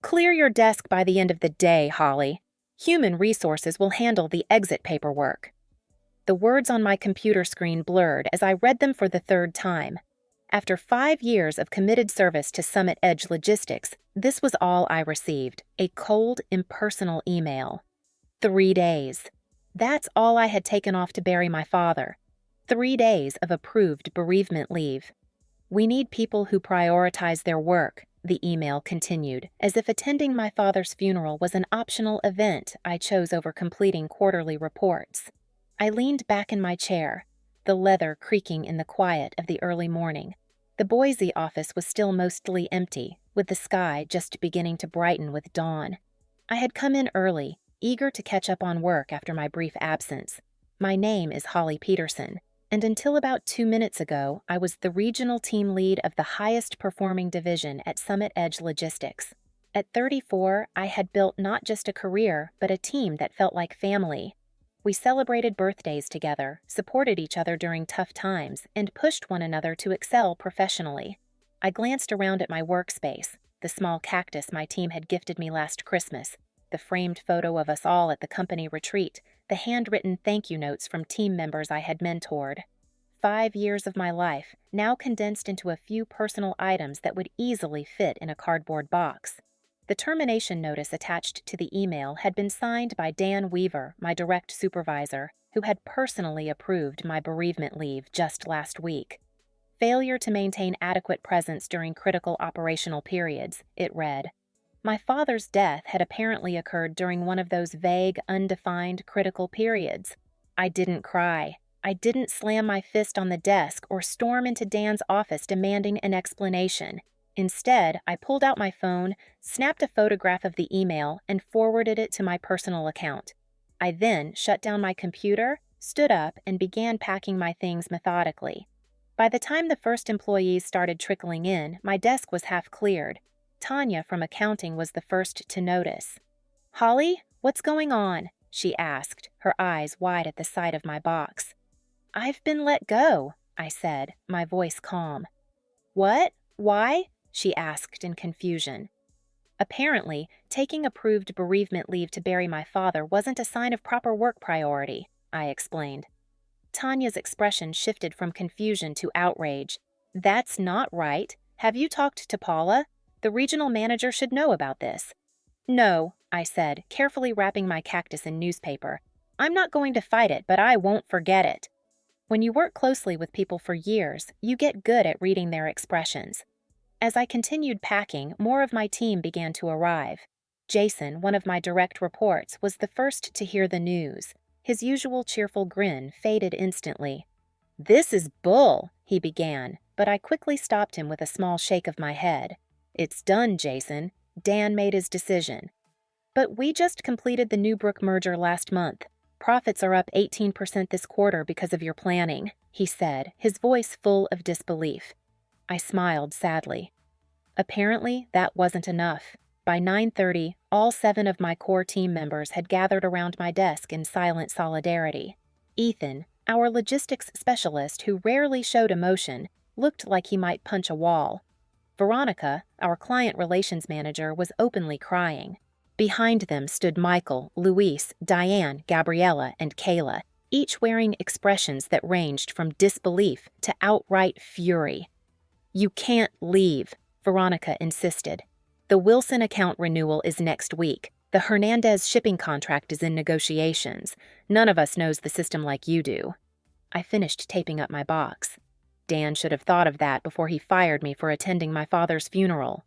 Clear your desk by the end of the day, Holly. Human resources will handle the exit paperwork. The words on my computer screen blurred as I read them for the third time. After 5 years of committed service to Summit Edge Logistics, this was all I received, a cold, impersonal email. 3 days. That's all I had taken off to bury my father. 3 days of approved bereavement leave. We need people who prioritize their work, the email continued, as if attending my father's funeral was an optional event I chose over completing quarterly reports. I leaned back in my chair, the leather creaking in the quiet of the early morning. The Boise office was still mostly empty, with the sky just beginning to brighten with dawn. I had come in early, eager to catch up on work after my brief absence. My name is Holly Peterson, and until about 2 minutes ago, I was the regional team lead of the highest performing division at Summit Edge Logistics. At 34, I had built not just a career, but a team that felt like family. We celebrated birthdays together, supported each other during tough times, and pushed one another to excel professionally. I glanced around at my workspace, the small cactus my team had gifted me last Christmas, the framed photo of us all at the company retreat, the handwritten thank you notes from team members I had mentored. 5 years of my life, now condensed into a few personal items that would easily fit in a cardboard box. The termination notice attached to the email had been signed by Dan Weaver, my direct supervisor, who had personally approved my bereavement leave just last week. Failure to maintain adequate presence during critical operational periods, it read. My father's death had apparently occurred during one of those vague, undefined critical periods. I didn't cry. I didn't slam my fist on the desk or storm into Dan's office demanding an explanation. Instead, I pulled out my phone, snapped a photograph of the email, and forwarded it to my personal account. I then shut down my computer, stood up, and began packing my things methodically. By the time the first employees started trickling in, my desk was half cleared. Tanya from accounting was the first to notice. "Holly, what's going on?" she asked, her eyes wide at the sight of my box. "I've been let go," I said, my voice calm. "What? Why?" she asked in confusion. Apparently, taking approved bereavement leave to bury my father wasn't a sign of proper work priority, I explained. Tanya's expression shifted from confusion to outrage. "That's not right. Have you talked to Paula? The regional manager should know about this." "No," I said, carefully wrapping my cactus in newspaper. "I'm not going to fight it, but I won't forget it." When you work closely with people for years, you get good at reading their expressions. As I continued packing, more of my team began to arrive. Jason, one of my direct reports, was the first to hear the news. His usual cheerful grin faded instantly. "This is bull," he began, but I quickly stopped him with a small shake of my head. "It's done, Jason. Dan made his decision." "But we just completed the Newbrook merger last month. Profits are up 18% this quarter because of your planning," he said, his voice full of disbelief. I smiled sadly. Apparently, that wasn't enough. By 9:30, all 7 of my core team members had gathered around my desk in silent solidarity. Ethan, our logistics specialist who rarely showed emotion, looked like he might punch a wall. Veronica, our client relations manager, was openly crying. Behind them stood Michael, Luis, Diane, Gabriella, and Kayla, each wearing expressions that ranged from disbelief to outright fury. "You can't leave," Veronica insisted. "The Wilson account renewal is next week. The Hernandez shipping contract is in negotiations. None of us knows the system like you do." I finished taping up my box. Dan should have thought of that before he fired me for attending my father's funeral.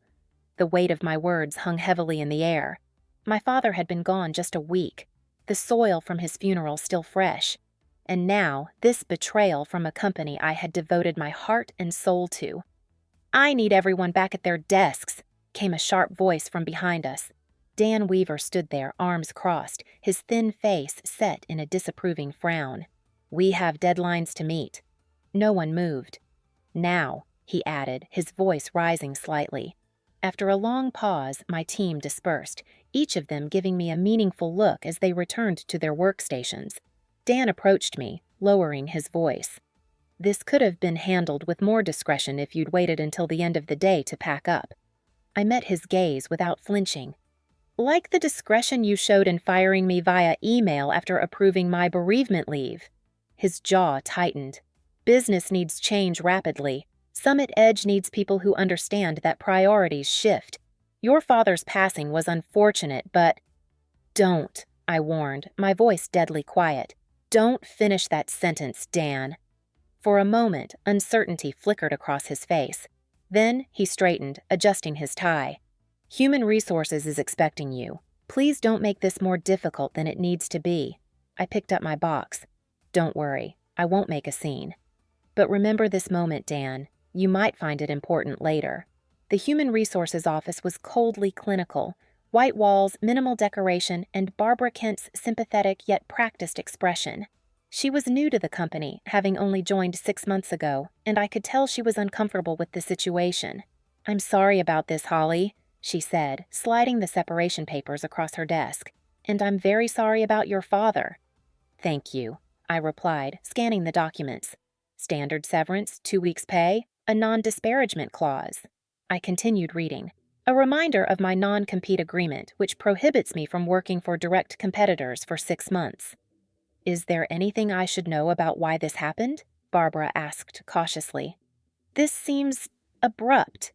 The weight of my words hung heavily in the air. My father had been gone just a week, the soil from his funeral still fresh. And now, this betrayal from a company I had devoted my heart and soul to. "I need everyone back at their desks," came a sharp voice from behind us. Dan Weaver stood there, arms crossed, his thin face set in a disapproving frown. "We have deadlines to meet." No one moved. "Now," he added, his voice rising slightly. After a long pause, my team dispersed, each of them giving me a meaningful look as they returned to their workstations. Dan approached me, lowering his voice. "This could have been handled with more discretion if you'd waited until the end of the day to pack up." I met his gaze without flinching. Like the discretion you showed in firing me via email after approving my bereavement leave. His jaw tightened. Business needs change rapidly. Summit Edge needs people who understand that priorities shift. Your father's passing was unfortunate, but— Don't, I warned, my voice deadly quiet. Don't finish that sentence, Dan. For a moment, uncertainty flickered across his face. Then he straightened, adjusting his tie. Human Resources is expecting you. Please don't make this more difficult than it needs to be. I picked up my box. Don't worry, I won't make a scene. But remember this moment, Dan. You might find it important later. The Human Resources office was coldly clinical. White walls, minimal decoration, and Barbara Kent's sympathetic yet practiced expression. She was new to the company, having only joined 6 months ago, and I could tell she was uncomfortable with the situation. I'm sorry about this, Holly, she said, sliding the separation papers across her desk. And I'm very sorry about your father. Thank you, I replied, scanning the documents. Standard severance, 2 weeks' pay, a non-disparagement clause. I continued reading. A reminder of my non-compete agreement, which prohibits me from working for direct competitors for 6 months. Is there anything I should know about why this happened? Barbara asked cautiously. This seems abrupt.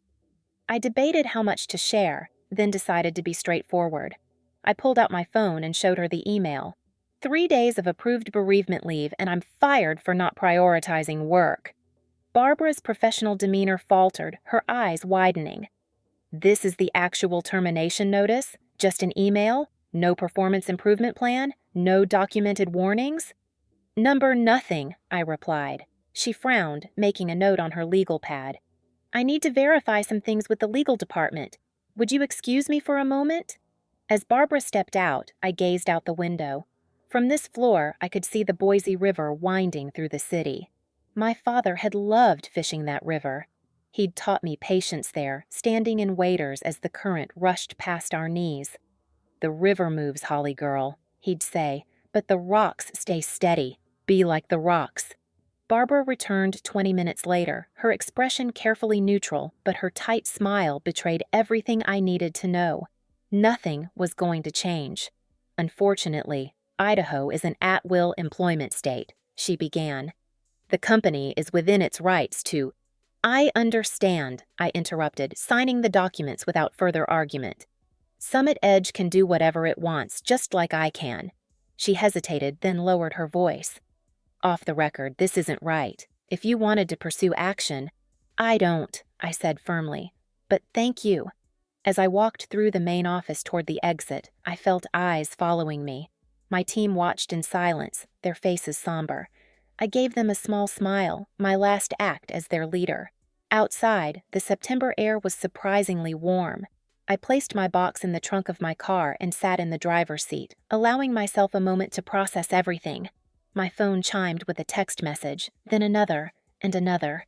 I debated how much to share, then decided to be straightforward. I pulled out my phone and showed her the email. 3 days of approved bereavement leave, and I'm fired for not prioritizing work. Barbara's professional demeanor faltered, her eyes widening. This is the actual termination notice? Just an email? No performance improvement plan? No documented warnings? Number nothing, I replied. She frowned, making a note on her legal pad. I need to verify some things with the legal department. Would you excuse me for a moment? As Barbara stepped out, I gazed out the window. From this floor, I could see the Boise River winding through the city. My father had loved fishing that river. He'd taught me patience there, standing in waders as the current rushed past our knees. The river moves, Holly girl, he'd say, but the rocks stay steady. Be like the rocks. Barbara returned 20 minutes later, her expression carefully neutral, but her tight smile betrayed everything I needed to know. Nothing was going to change. Unfortunately, Idaho is an at-will employment state, she began. The company is within its rights to— I understand, I interrupted, signing the documents without further argument. Summit Edge can do whatever it wants, just like I can. She hesitated, then lowered her voice. Off the record, this isn't right. If you wanted to pursue action— I don't, I said firmly. But thank you. As I walked through the main office toward the exit, I felt eyes following me. My team watched in silence, their faces somber. I gave them a small smile, my last act as their leader. Outside, the September air was surprisingly warm. I placed my box in the trunk of my car and sat in the driver's seat, allowing myself a moment to process everything. My phone chimed with a text message, then another, and another.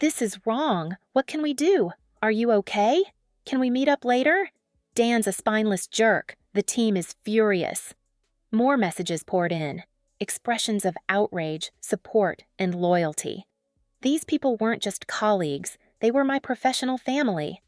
This is wrong. What can we do? Are you okay? Can we meet up later? Dan's a spineless jerk. The team is furious. More messages poured in, expressions of outrage, support, and loyalty. These people weren't just colleagues, they were my professional family.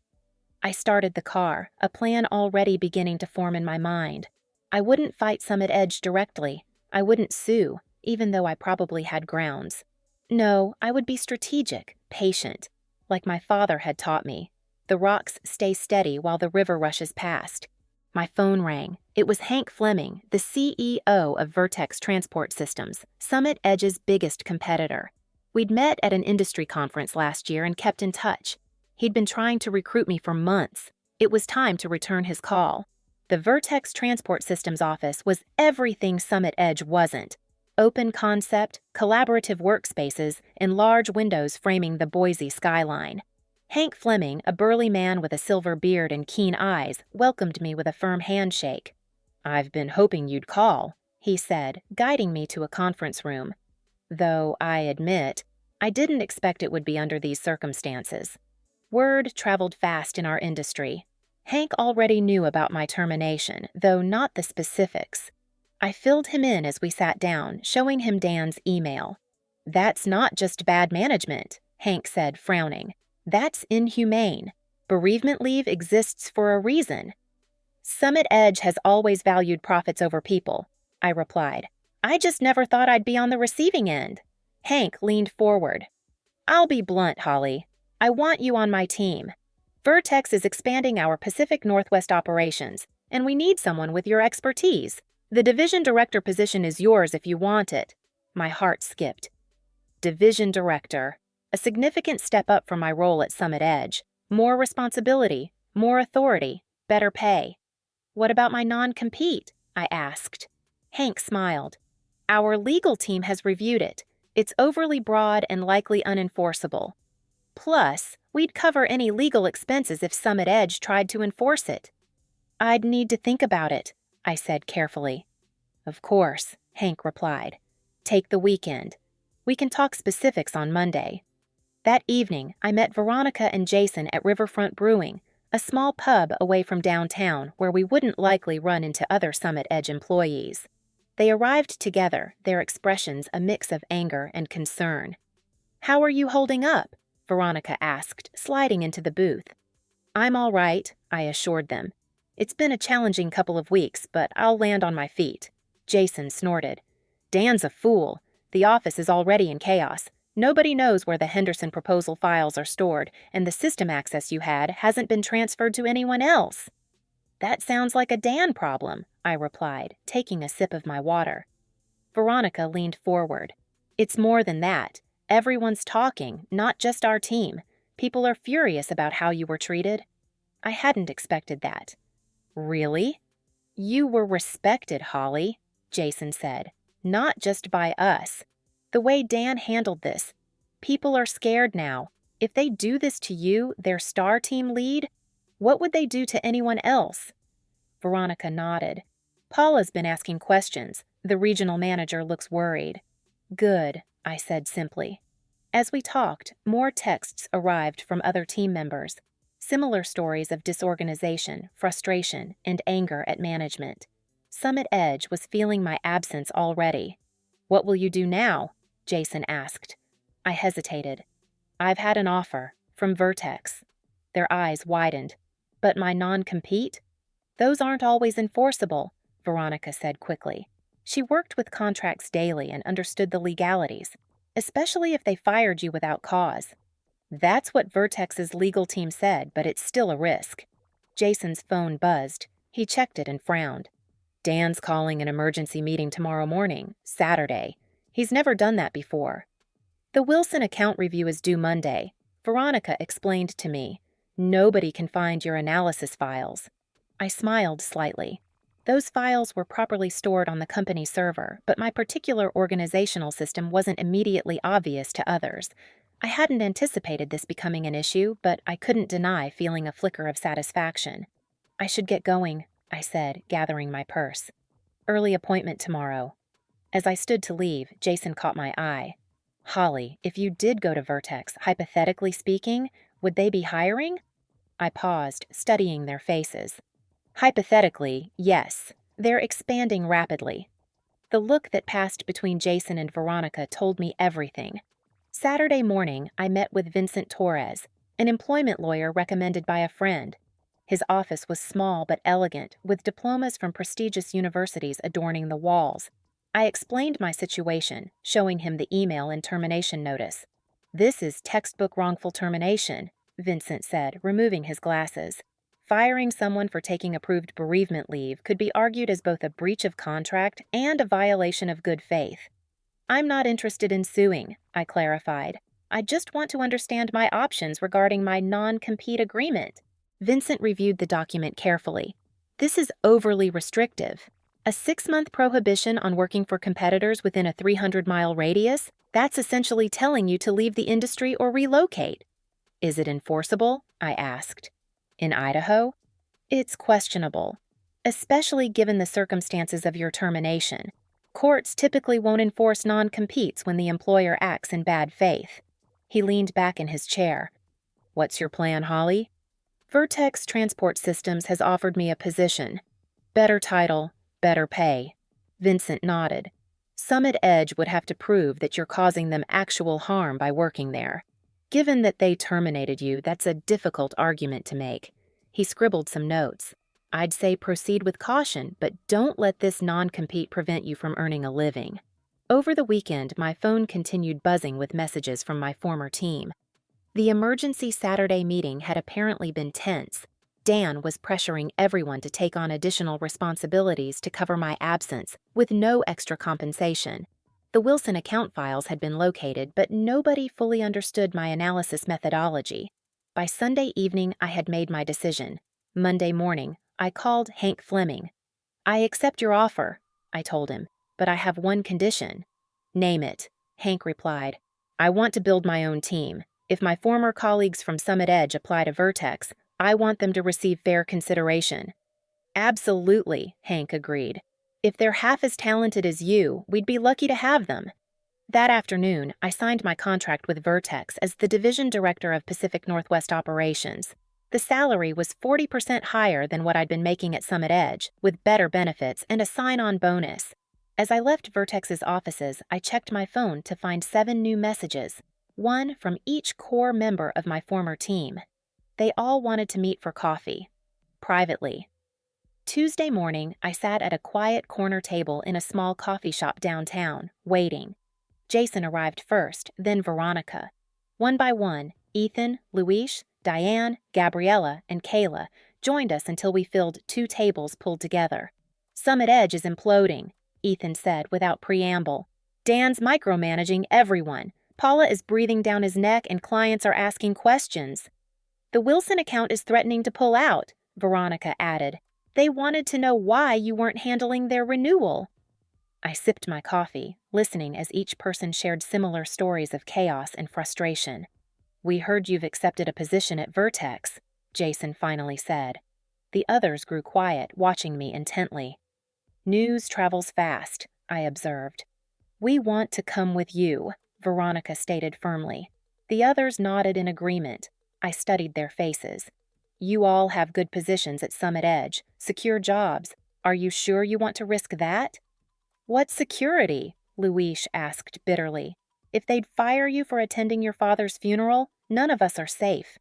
I started the car, a plan already beginning to form in my mind. I wouldn't fight Summit Edge directly. I wouldn't sue, even though I probably had grounds. No, I would be strategic, patient, like my father had taught me. The rocks stay steady while the river rushes past. My phone rang. It was Hank Fleming, the CEO of Vertex Transport Systems, Summit Edge's biggest competitor. We'd met at an industry conference last year and kept in touch. He'd been trying to recruit me for months. It was time to return his call. The Vertex Transport Systems office was everything Summit Edge wasn't. Open concept, collaborative workspaces, and large windows framing the Boise skyline. Hank Fleming, a burly man with a silver beard and keen eyes, welcomed me with a firm handshake. "I've been hoping you'd call," he said, guiding me to a conference room. Though, I admit, I didn't expect it would be under these circumstances. Word traveled fast in our industry. Hank already knew about my termination, though not the specifics. I filled him in as we sat down, showing him Dan's email. "That's not just bad management," Hank said, frowning. "That's inhumane. Bereavement leave exists for a reason. Summit Edge has always valued profits over people, I replied. I just never thought I'd be on the receiving end. Hank leaned forward. I'll be blunt, Holly. I want you on my team. Vertex is expanding our Pacific Northwest operations, and we need someone with your expertise. The division director position is yours if you want it. My heart skipped. Division director. A significant step up from my role at Summit Edge. More responsibility, more authority, better pay. What about my non-compete? I asked. Hank smiled. Our legal team has reviewed it. It's overly broad and likely unenforceable. Plus, we'd cover any legal expenses if Summit Edge tried to enforce it. I'd need to think about it, I said carefully. Of course, Hank replied. Take the weekend. We can talk specifics on Monday. That evening, I met Veronica and Jason at Riverfront Brewing, a small pub away from downtown where we wouldn't likely run into other Summit Edge employees. They arrived together, their expressions a mix of anger and concern. How are you holding up? Veronica asked, sliding into the booth. I'm all right, I assured them. It's been a challenging couple of weeks, but I'll land on my feet. Jason snorted. Dan's a fool. The office is already in chaos. Nobody knows where the Henderson proposal files are stored, and the system access you had hasn't been transferred to anyone else. That sounds like a Dan problem, I replied, taking a sip of my water. Veronica leaned forward. It's more than that. Everyone's talking, not just our team. People are furious about how you were treated. I hadn't expected that. Really? You were respected, Holly, Jason said. Not just by us. The way Dan handled this. People are scared now. If they do this to you, their star team lead, what would they do to anyone else? Veronica nodded. Paula's been asking questions. The regional manager looks worried. Good, I said simply. As we talked, more texts arrived from other team members. Similar stories of disorganization, frustration, and anger at management. Summit Edge was feeling my absence already. What will you do now? Jason asked. I hesitated. I've had an offer from Vertex. Their eyes widened. But my non-compete? Those aren't always enforceable, Veronica said quickly. She worked with contracts daily and understood the legalities, especially if they fired you without cause. That's what Vertex's legal team said, but it's still a risk. Jason's phone buzzed. He checked it and frowned. Dan's calling an emergency meeting tomorrow morning, Saturday. He's never done that before. The Wilson account review is due Monday. Veronica explained to me. Nobody can find your analysis files. I smiled slightly. Those files were properly stored on the company server, but my particular organizational system wasn't immediately obvious to others. I hadn't anticipated this becoming an issue, but I couldn't deny feeling a flicker of satisfaction. I should get going, I said, gathering my purse. Early appointment tomorrow. As I stood to leave, Jason caught my eye. Holly, if you did go to Vertex, hypothetically speaking, would they be hiring? I paused, studying their faces. Hypothetically, yes. They're expanding rapidly. The look that passed between Jason and Veronica told me everything. Saturday morning, I met with Vincent Torres, an employment lawyer recommended by a friend. His office was small but elegant, with diplomas from prestigious universities adorning the walls. I explained my situation, showing him the email and termination notice. This is textbook wrongful termination, Vincent said, removing his glasses. Firing someone for taking approved bereavement leave could be argued as both a breach of contract and a violation of good faith. I'm not interested in suing, I clarified. I just want to understand my options regarding my non-compete agreement. Vincent reviewed the document carefully. This is overly restrictive. A 6-month prohibition on working for competitors within a 300-mile radius? That's essentially telling you to leave the industry or relocate. Is it enforceable? I asked. In Idaho? It's questionable, especially given the circumstances of your termination. Courts typically won't enforce non-competes when the employer acts in bad faith. He leaned back in his chair. What's your plan, Holly? Vertex Transport Systems has offered me a position. Better title, better pay. Vincent nodded. Summit Edge would have to prove that you're causing them actual harm by working there. Given that they terminated you, that's a difficult argument to make. He scribbled some notes. I'd say proceed with caution, but don't let this non-compete prevent you from earning a living. Over the weekend, my phone continued buzzing with messages from my former team. The emergency Saturday meeting had apparently been tense. Dan was pressuring everyone to take on additional responsibilities to cover my absence, with no extra compensation. The Wilson account files had been located, but nobody fully understood my analysis methodology. By Sunday evening, I had made my decision. Monday morning, I called Hank Fleming. I accept your offer, I told him, but I have one condition. Name it, Hank replied. I want to build my own team. If my former colleagues from Summit Edge apply to Vertex, I want them to receive fair consideration. Absolutely, Hank agreed. If they're half as talented as you, we'd be lucky to have them. That afternoon, I signed my contract with Vertex as the Division Director of Pacific Northwest Operations. The salary was 40% higher than what I'd been making at Summit Edge, with better benefits and a sign-on bonus. As I left Vertex's offices, I checked my phone to find 7 new messages, one from each core member of my former team. They all wanted to meet for coffee. Privately. Tuesday morning, I sat at a quiet corner table in a small coffee shop downtown, waiting. Jason arrived first, then Veronica. One by one, Ethan, Luis, Diane, Gabriella, and Kayla joined us until we filled 2 tables pulled together. Summit Edge is imploding, Ethan said without preamble. Dan's micromanaging everyone. Paula is breathing down his neck and clients are asking questions. The Wilson account is threatening to pull out, Veronica added. They wanted to know why you weren't handling their renewal. I sipped my coffee, listening as each person shared similar stories of chaos and frustration. We heard you've accepted a position at Vertex, Jason finally said. The others grew quiet, watching me intently. News travels fast, I observed. We want to come with you, Veronica stated firmly. The others nodded in agreement. I studied their faces. You all have good positions at Summit Edge, secure jobs. Are you sure you want to risk that? What security? Luis asked bitterly. If they'd fire you for attending your father's funeral, none of us are safe.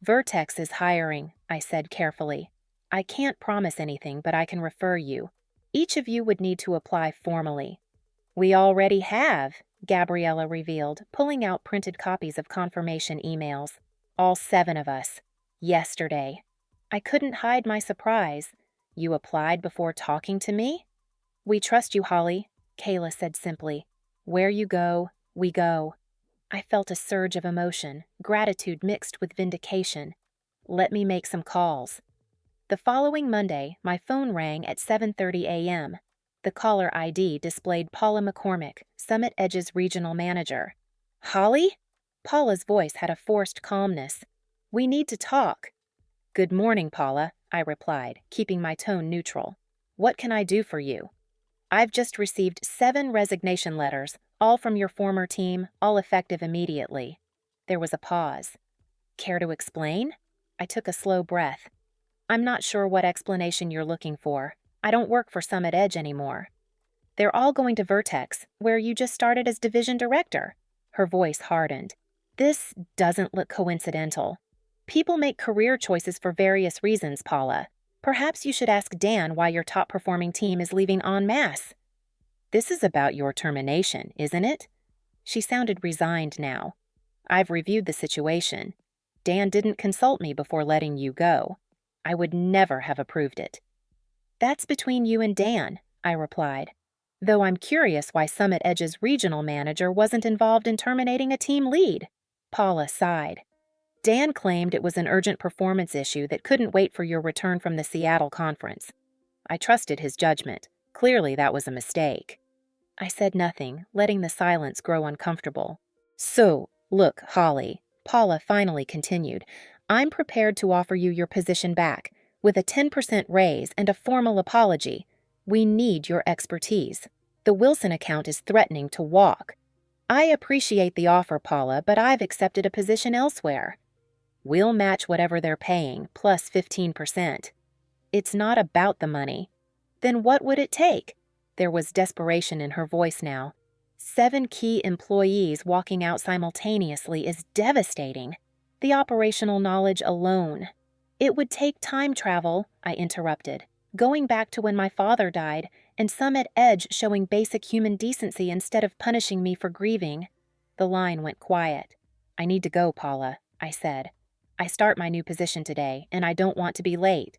Vertex is hiring, I said carefully. I can't promise anything, but I can refer you. Each of you would need to apply formally. We already have, Gabriella revealed, pulling out printed copies of confirmation emails. All 7 of us. Yesterday. I couldn't hide my surprise. You applied before talking to me? We trust you, Holly, Kayla said simply. Where you go, we go. I felt a surge of emotion, gratitude mixed with vindication. Let me make some calls. The following Monday, my phone rang at 7:30 a.m. The caller ID displayed Paula McCormick, Summit Edge's regional manager. Holly? Paula's voice had a forced calmness. We need to talk. Good morning, Paula, I replied, keeping my tone neutral. What can I do for you? I've just received 7 resignation letters, all from your former team, all effective immediately. There was a pause. Care to explain? I took a slow breath. I'm not sure what explanation you're looking for. I don't work for Summit Edge anymore. They're all going to Vertex, where you just started as division director. Her voice hardened. This doesn't look coincidental. People make career choices for various reasons, Paula. Perhaps you should ask Dan why your top-performing team is leaving en masse. This is about your termination, isn't it? She sounded resigned now. I've reviewed the situation. Dan didn't consult me before letting you go. I would never have approved it. That's between you and Dan, I replied, though I'm curious why Summit Edge's regional manager wasn't involved in terminating a team lead. Paula sighed. Dan claimed it was an urgent performance issue that couldn't wait for your return from the Seattle conference. I trusted his judgment. Clearly that was a mistake. I said nothing, letting the silence grow uncomfortable. So, look, Holly, Paula finally continued, I'm prepared to offer you your position back, with a 10% raise and a formal apology. We need your expertise. The Wilson account is threatening to walk. I appreciate the offer, Paula, but I've accepted a position elsewhere. We'll match whatever they're paying, plus 15%. It's not about the money. Then what would it take? There was desperation in her voice now. 7 key employees walking out simultaneously is devastating. The operational knowledge alone. It would take time travel, I interrupted, going back to when my father died, and some at Edge showing basic human decency instead of punishing me for grieving. The line went quiet. I need to go, Paula, I said. I start my new position today, and I don't want to be late.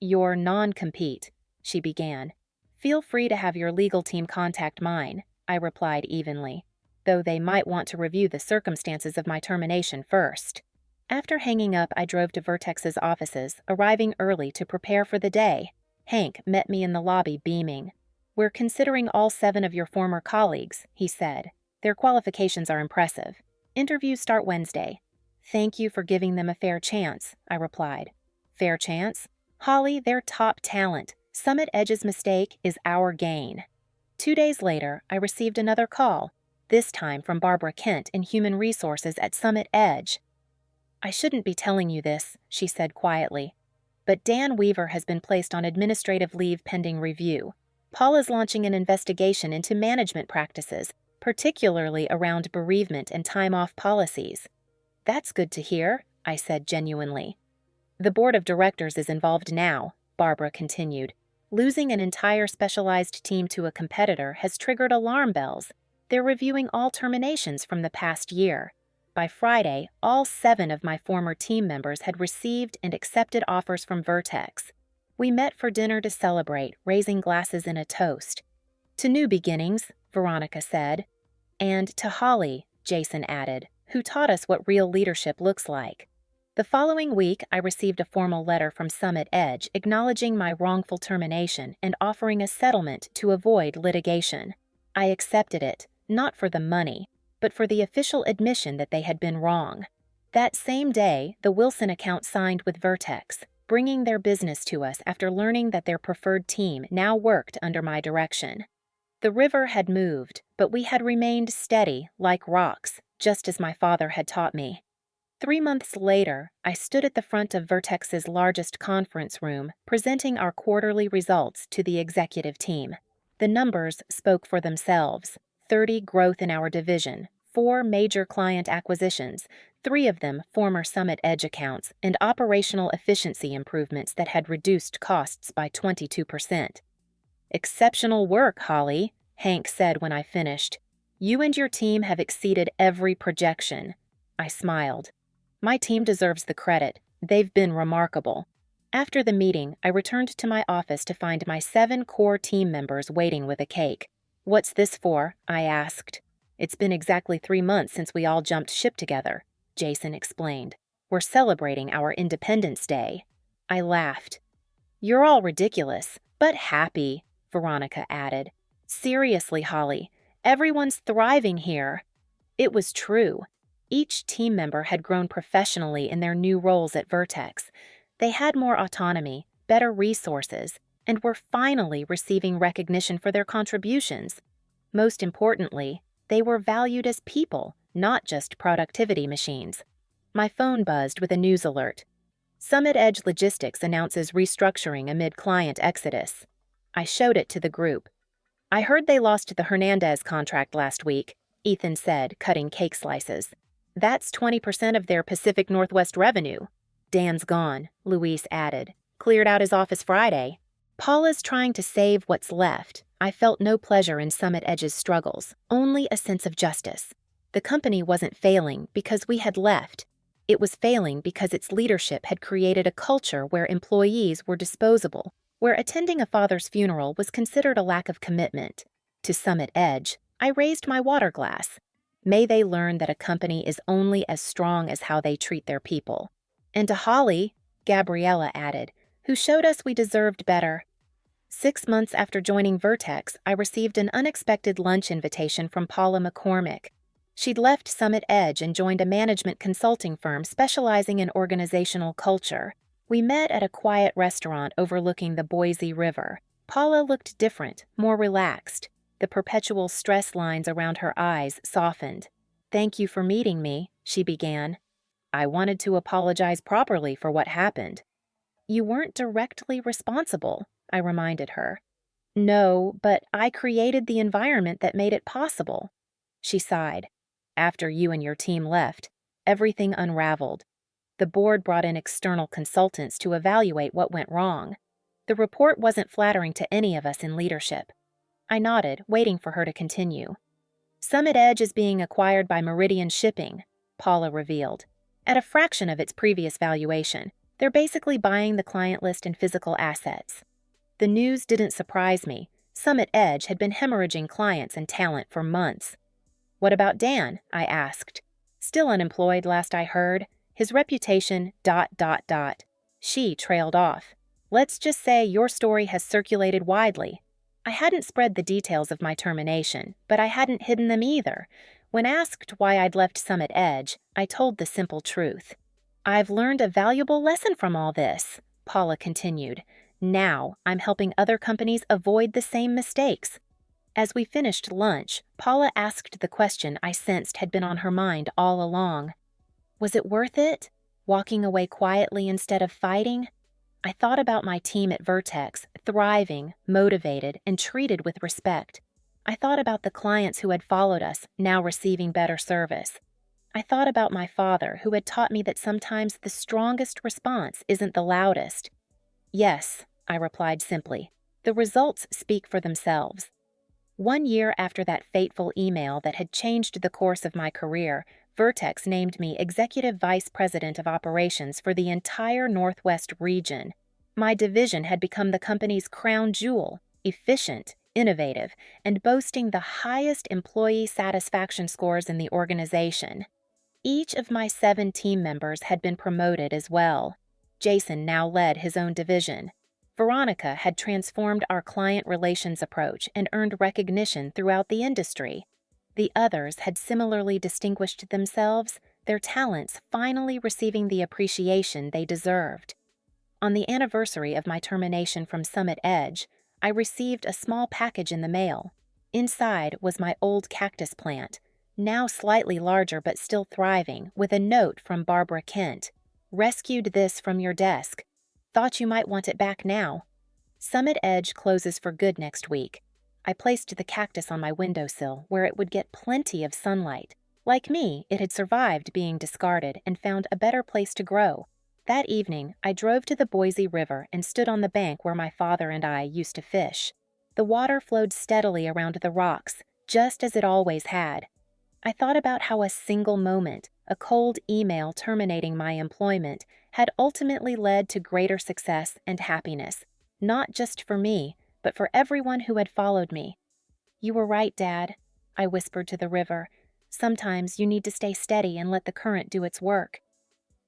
Your non-compete, she began. Feel free to have your legal team contact mine, I replied evenly, though they might want to review the circumstances of my termination first. After hanging up, I drove to Vertex's offices, arriving early to prepare for the day. Hank met me in the lobby beaming. We're considering all 7 of your former colleagues, he said. Their qualifications are impressive. Interviews start Wednesday. Thank you for giving them a fair chance, I replied. Fair chance? Holly, they're top talent. Summit Edge's mistake is our gain. 2 days later, I received another call, this time from Barbara Kent in Human Resources at Summit Edge. I shouldn't be telling you this, she said quietly, but Dan Weaver has been placed on administrative leave pending review. Paul is launching an investigation into management practices, particularly around bereavement and time-off policies. That's good to hear, I said genuinely. The board of directors is involved now, Barbara continued. Losing an entire specialized team to a competitor has triggered alarm bells. They're reviewing all terminations from the past year. By Friday, all 7 of my former team members had received and accepted offers from Vertex. We met for dinner to celebrate, raising glasses in a toast. To new beginnings, Veronica said. And to Holly, Jason added, who taught us what real leadership looks like. The following week, I received a formal letter from Summit Edge acknowledging my wrongful termination and offering a settlement to avoid litigation. I accepted it, not for the money, but for the official admission that they had been wrong. That same day, the Wilson account signed with Vertex, bringing their business to us after learning that their preferred team now worked under my direction. The river had moved, but we had remained steady, like rocks, just as my father had taught me. 3 months later, I stood at the front of Vertex's largest conference room, presenting our quarterly results to the executive team. The numbers spoke for themselves. 30 growth in our division, 4 major client acquisitions, 3 of them former Summit Edge accounts, and operational efficiency improvements that had reduced costs by 22%. Exceptional work, Holly, Hank said when I finished. You and your team have exceeded every projection. I smiled. My team deserves the credit. They've been remarkable. After the meeting, I returned to my office to find my 7 core team members waiting with a cake. What's this for? I asked. It's been exactly 3 months since we all jumped ship together, Jason explained. We're celebrating our Independence Day. I laughed. You're all ridiculous, but happy, Veronica added. Seriously, Holly, everyone's thriving here. It was true. Each team member had grown professionally in their new roles at Vertex. They had more autonomy, better resources, and were finally receiving recognition for their contributions. Most importantly, they were valued as people, not just productivity machines. My phone buzzed with a news alert. Summit Edge Logistics announces restructuring amid client exodus. I showed it to the group. I heard they lost the Hernandez contract last week, Ethan said, cutting cake slices. That's 20% of their Pacific Northwest revenue. Dan's gone, Luis added. Cleared out his office Friday. Paula's trying to save what's left. I felt no pleasure in Summit Edge's struggles, only a sense of justice. The company wasn't failing because we had left. It was failing because its leadership had created a culture where employees were disposable, where attending a father's funeral was considered a lack of commitment. To Summit Edge, I raised my water glass. May they learn that a company is only as strong as how they treat their people. And to Holly, Gabriella added, who showed us we deserved better. 6 months after joining Vertex, I received an unexpected lunch invitation from Paula McCormick. She'd left Summit Edge and joined a management consulting firm specializing in organizational culture. We met at a quiet restaurant overlooking the Boise River. Paula looked different, more relaxed. The perpetual stress lines around her eyes softened. Thank you for meeting me, she began. I wanted to apologize properly for what happened. You weren't directly responsible, I reminded her. No, but I created the environment that made it possible. She sighed. After you and your team left, everything unraveled. The board brought in external consultants to evaluate what went wrong. The report wasn't flattering to any of us in leadership. I nodded, waiting for her to continue. Summit Edge is being acquired by Meridian Shipping, Paula revealed. At a fraction of its previous valuation, they're basically buying the client list and physical assets. The news didn't surprise me. Summit Edge had been hemorrhaging clients and talent for months. What about Dan? I asked. Still unemployed, last I heard. His reputation, ... She trailed off. Let's just say your story has circulated widely. I hadn't spread the details of my termination, but I hadn't hidden them either. When asked why I'd left Summit Edge, I told the simple truth. I've learned a valuable lesson from all this, Paula continued. Now I'm helping other companies avoid the same mistakes. As we finished lunch, Paula asked the question I sensed had been on her mind all along. Was it worth it? Walking away quietly instead of fighting? I thought about my team at Vertex, thriving, motivated, and treated with respect. I thought about the clients who had followed us, now receiving better service. I thought about my father, who had taught me that sometimes the strongest response isn't the loudest. Yes, I replied simply. The results speak for themselves. 1 year after that fateful email that had changed the course of my career, Vertex named me Executive Vice President of Operations for the entire Northwest region. My division had become the company's crown jewel, efficient, innovative, and boasting the highest employee satisfaction scores in the organization. Each of my 7 team members had been promoted as well. Jason now led his own division. Veronica had transformed our client relations approach and earned recognition throughout the industry. The others had similarly distinguished themselves, their talents finally receiving the appreciation they deserved. On the anniversary of my termination from Summit Edge, I received a small package in the mail. Inside was my old cactus plant, now slightly larger but still thriving, with a note from Barbara Kent. Rescued this from your desk. Thought you might want it back now. Summit Edge closes for good next week. I placed the cactus on my windowsill where it would get plenty of sunlight. Like me, it had survived being discarded and found a better place to grow. That evening, I drove to the Boise River and stood on the bank where my father and I used to fish. The water flowed steadily around the rocks, just as it always had. I thought about how a single moment, a cold email terminating my employment, had ultimately led to greater success and happiness, not just for me, but for everyone who had followed me. You were right, Dad, I whispered to the river. Sometimes you need to stay steady and let the current do its work.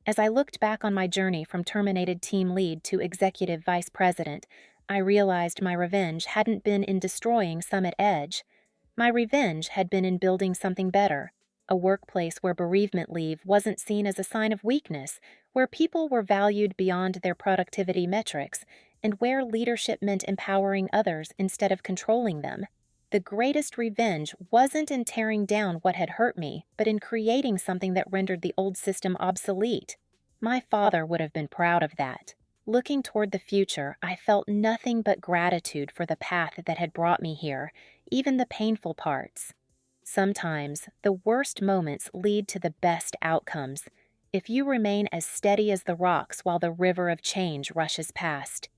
As I looked back on my journey from terminated team lead to executive vice president, I realized my revenge hadn't been in destroying Summit Edge. My revenge had been in building something better, a workplace where bereavement leave wasn't seen as a sign of weakness, where people were valued beyond their productivity metrics, and where leadership meant empowering others instead of controlling them. The greatest revenge wasn't in tearing down what had hurt me, but in creating something that rendered the old system obsolete. My father would have been proud of that. Looking toward the future, I felt nothing but gratitude for the path that had brought me here, even the painful parts. Sometimes, the worst moments lead to the best outcomes, if you remain as steady as the rocks while the river of change rushes past.